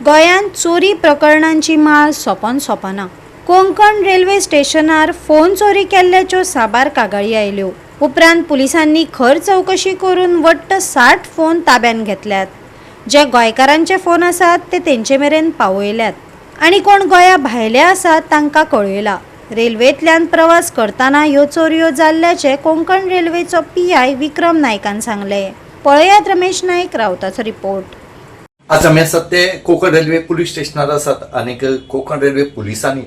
गोंयांत चोरी प्रकरणांची माळ सोंपोन सोंपना. कोंकण रेल्वे स्टेशनार फोन चोरी केल्ल्याच्यो साबार कागाळी आयल्यो. उपरांत पुलिसांनी खर चवकशी करून वट्ट 60 फोन ताब्यात घेतल्यात. जे गोंयकारांचे फोन आसात ते तेंचे मेरेन पावयल्यात आनी कोण गोंया भायले आसात तांकां कळयला. रेल्वेंतल्यान प्रवास करतना ह्यो चोरयो जाल्ल्याचे कोंकण रेल्वेचो PI विक्रम नायकान सांगले. पळयात रमेश नाईक रावताचो रिपोर्ट. आज आम्ही असतात ते कोकण रेल्वे पोलीस स्टेशनार असतात आणि कोकण रेल्वे पुलिसांनी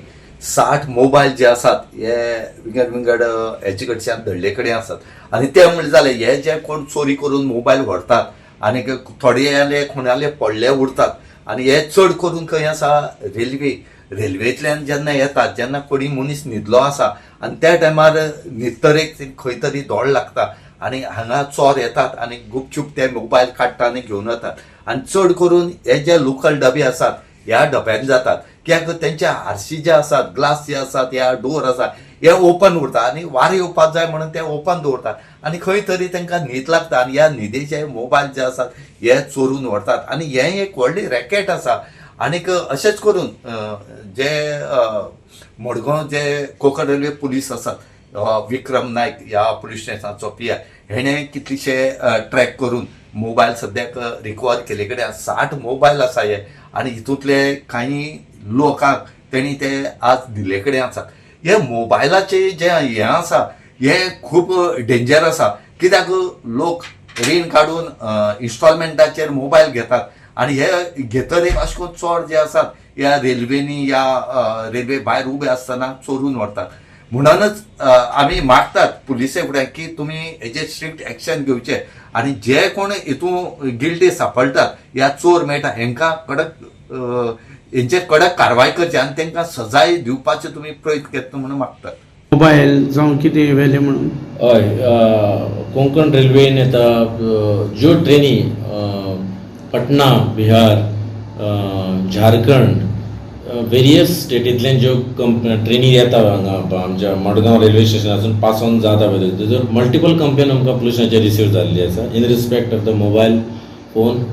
60 मोबाईल जे असतात हे विंगड हेचे कडच्यान धडले कडेन असतात आणि ते म्हणजे जाले हे जे कोण चोरी करून मोबाईल व्हरतात आणि थोडे कोणाले पडले उरतात आणि हे चड करून खंय आसा रेल्वेंतल्यान जेन्ना येतात जेन्ना कोणी मनीस न्हिदलो आसा आणि त्या टायमार न्हिदतरेक खंय तरी धोड लागता आणि हांगा चोर येतात आणि गुपचूप ते मोबायल काडटा आणि घेवन वतात आणि चड करून हे जे लोकल डबे आसात ह्या डब्यान जातात कित्याक तेंचे आरशी जे आसात ग्लास जे आसात ह्या डोर आसा हे ओपन उरता आणि वारें येवपाक जाय म्हणून ते ओपन दवरतात आणि खंय तरी तांकां न्हीद लागता आणि ह्या न्हिदेचे मोबायल जे आसात हे चोरून व्हरतात आणि हे एक व्हडली रॅकेट आसा. आनीक अशेंच करून जे मडगांव जे कोंकण रेल्वे पुलीस आसात विक्रम नायक ह्या पुलीस स्टेशनाचो PI हेणे कितलीशे ट्रॅक करून मोबायल सद्याक रिकवर केले कडेन 60 मोबायल आसा हे आणि हितूंतले काही लोकांक तेणी ते आज दिले कडेन आसात. हे मोबायलाचे जे हे आसा हे खूब डेंजर आसा कित्याक लोक रीण काडून इन्स्टॉलमेंटाचेर मोबायल घेतात आणि हे घेतरे अशें करून चोर जे आसात ह्या रेल्वेनी या रेल्वे भायर उबे आसतना चोरून व्हरतात. म्हणूनच आम्ही मागतात पुलिसे फुडें की तुमी हेजेर स्ट्रिक्ट एक्शन घेवचे आणि जे कोण हितून गिल्टी सांपडटात ह्या चोर मेळटा हेंकां हेंचेर कडक कारवाय करची आनी तांकां सजाय दिवपाचे तुमी प्रयत्न केले म्हणून मागतात. मोबायल जावं कितें व्हेले म्हणून हय कोंकण रेल्वेन येता ज्यो ट्रेनी पटना बिहार झारखंड वेरियस स्टेटींतल्यान ज्यो ट्रेनी येता हांगा आमच्या मडगांव रेल्वे स्टेशनासून पास ऑन जाता पळय तेजो मल्टिपल कंप्लेन आमकां पुलिसांचे रिसीव जाल्ली आसा in respect of the mobile phone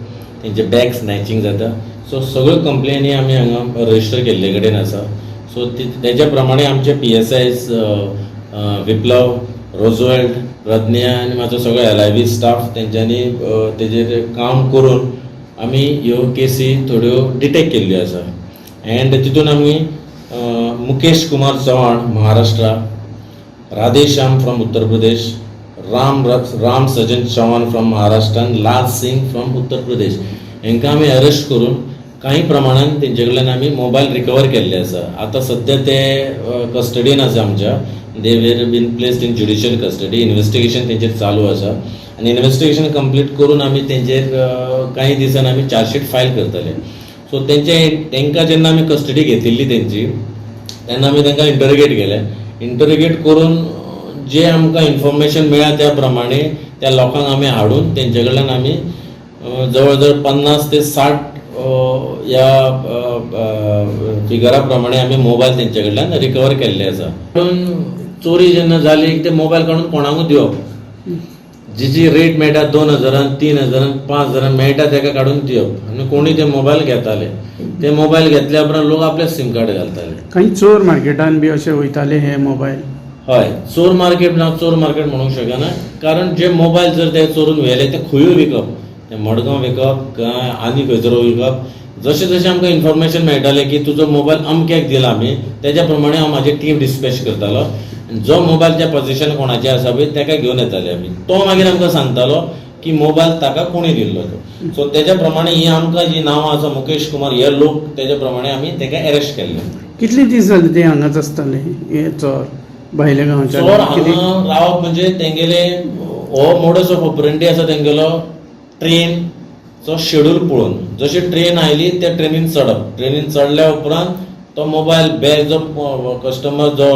तेंचे बॅग स्नॅचिंग जाता. सो सगळ्यो कंप्लेनी आमी हांगा रजिस्टर केल्ले कडेन आसा. सो तेज्या प्रमाणे आमचे PSIs विप्लव रोजवेल्ट प्रज्ञा आनी म्हाजो सगळो LIV स्टाफ तेंच्यांनी तेजेर काम करून आमी ह्यो केसी थोड्यो डिटेक्ट केल्ल्यो आसा. एंड तितून आमी Mukesh Kumar Chavan Maharashtra, Radheshyam from Uttar Pradesh, Ram Sajjan Chavan from Maharashtra आनी लाल सिंग फ्रॉम उत्तर प्रदेश हांकां आमी अरेस्ट करून काही प्रमाणान तेंचे कडल्यान आमी मोबायल रिकवर केल्ले आसा. आतां सद्या ते कस्टडीन आसा आमच्या. They were been placed in judicial custody. Investigation तेंचेर चालू आसा आनी इन्व्हेस्टिगेशन कंप्लीट करून आमी तेंचेर काही दिसान आमी चार्जशीट फायल करतले. सो तेंकां जेन्ना आमी कस्टडी घेतिल्ली तेंची तेन्ना आमी तांकां इंटरोगेट केले. इंटरोगेट करून जे आमकां इन्फॉर्मेशन मेळ्ळा त्या प्रमाणे त्या लोकांक आमी हाडून तेंचे कडल्यान आमी जवळ जवळ 50 ते 60 ह्या फिगरा प्रमाणे आमी मोबायल तेंचे कडल्यान रिकवर केल्ले आसा. पूण चोरी जेन्ना जाली ते मोबायल काडून कोणाकूय दिवप. जी रेट मेळटा 2000 3000 5000 मेळटा ताका काडून दिवप आनी कोणी ते मोबायल घेताले. ते मोबायल घेतल्या उपरांत लोक आपले सिम कार्ड घालताले. काही चोर मार्केटान बी अशे वयताले हे मोबायल. हय चोर मार्केट म्हणूंक शकना कारण जे मोबायल जर ते चोरून व्हेले ते खंयूय विकप ते मडगांव विकप काय आनी खंयसर विकप. जशें जशें आमकां इन्फॉर्मेशन मेळटालें की तुजो मोबायल अमक्याक दिला आमी तेज्या प्रमाणे हांव म्हाजी टीम डिस्पॅच करतालो. जो मोबायलच्या पोझिशन कोणाचे आसा पळय ताका घेवन येताले आमी. तो मागीर आमकां सांगतालो की मोबायल ताका कोणी दिल्लो तो. सो तेज्या प्रमाणे ही आमकां जी नांवां आसा मुकेश कुमार हे लोक तेज्या प्रमाणे आमी ताका अरेस्ट केल्ले. कितले दीस जाले ते हांगाच आसताले हे चोर भायल्या गांवचे? चोर हांगा रावप म्हणजे तेंगेले हो मोडस ऑफ ऑपरेंडी आसा तेंगेलो ट्रेनचो शेड्यूल पळोवन जशी ट्रेन आयली त्या ट्रेनीन चडप. ट्रेनीन चडल्या उपरांत तो मोबायल बॅग जो कस्टमर जो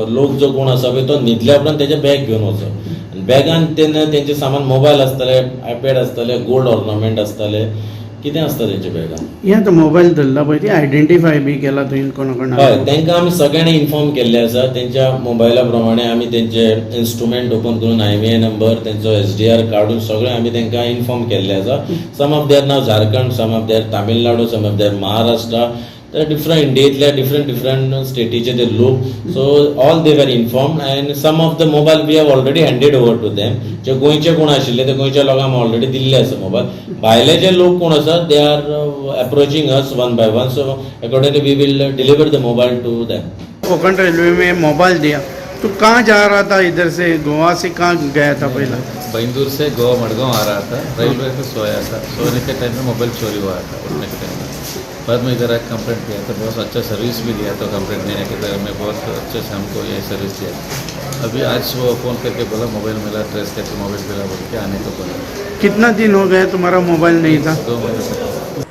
लोक जो कोण आसा पळय तो न्हिदल्या उपरांत तेजे बॅग घेवन वचप. बॅगान तेन्ना तेंचे सामान मोबायल आसतले, आयपॅड आसतले, गोल्ड ऑर्नामेंट आसतले कितें आसता तेंच्या बॅगान. हे आतां मोबायल धरला पळय ती आयडेंटिफाय बी केला तुवें कोणा हय, कोणा तांकां आमी सगळ्यांनी इन्फॉर्म केल्ले आसा. तेंच्या मोबायला प्रमाणे आमी तेंचे इन्स्ट्रुमेंट ओपन करून IMEI नंबर तेंचो SDR काडून सगळें आमी तांकां इन्फॉर्म केल्ले आसा. सम ऑफ देर नाव Jharkhand, some of their Tamil Nadu, some of their Maharashtra. तर डिफरंट इंडियेंतल्या डिफरंट स्टेटीचे ते लोक. So all they were informed and some of the mobile we have already handed over to them. जे गोंयचे कोण आशिल्ले ते गोंयच्या लोकांक आमी ऑलरेडी दिल्ले आसा मोबायल. भायले जे लोक कोण आसात they are approaching us one by one. So accordingly we will deliver the mobile to them. Konkan railway में मोबाइल दिया तो कहाँ जा रहा था, इधर से गोवा से कहाँ गया था पहला? बैंदूर से गोवा मडगांव आ रहा था. रेलवे से सोया था. सोने के टाइम में मोबाइल चोरी हुआ था. उठने के टाइम में बाद में इधर आकर कंप्लेंट किया तो बहुत अच्छा सर्विस भी दिया. तो कंप्लेंट देने के तरह में बहुत अच्छे से हमको ये सर्विस दिया. अभी आज वो फ़ोन करके बोला मोबाइल मिला, ट्रेस करके मोबाइल मिला बोल के आने को बोला. कितना दिन हो गया तुम्हारा मोबाइल नहीं था? 2 महीने तक.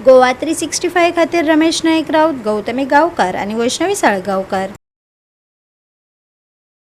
गोवा 365 खातीर रमेश नाईक राऊत, गौतमी गावकार आणि वैष्णवी साळगावकार.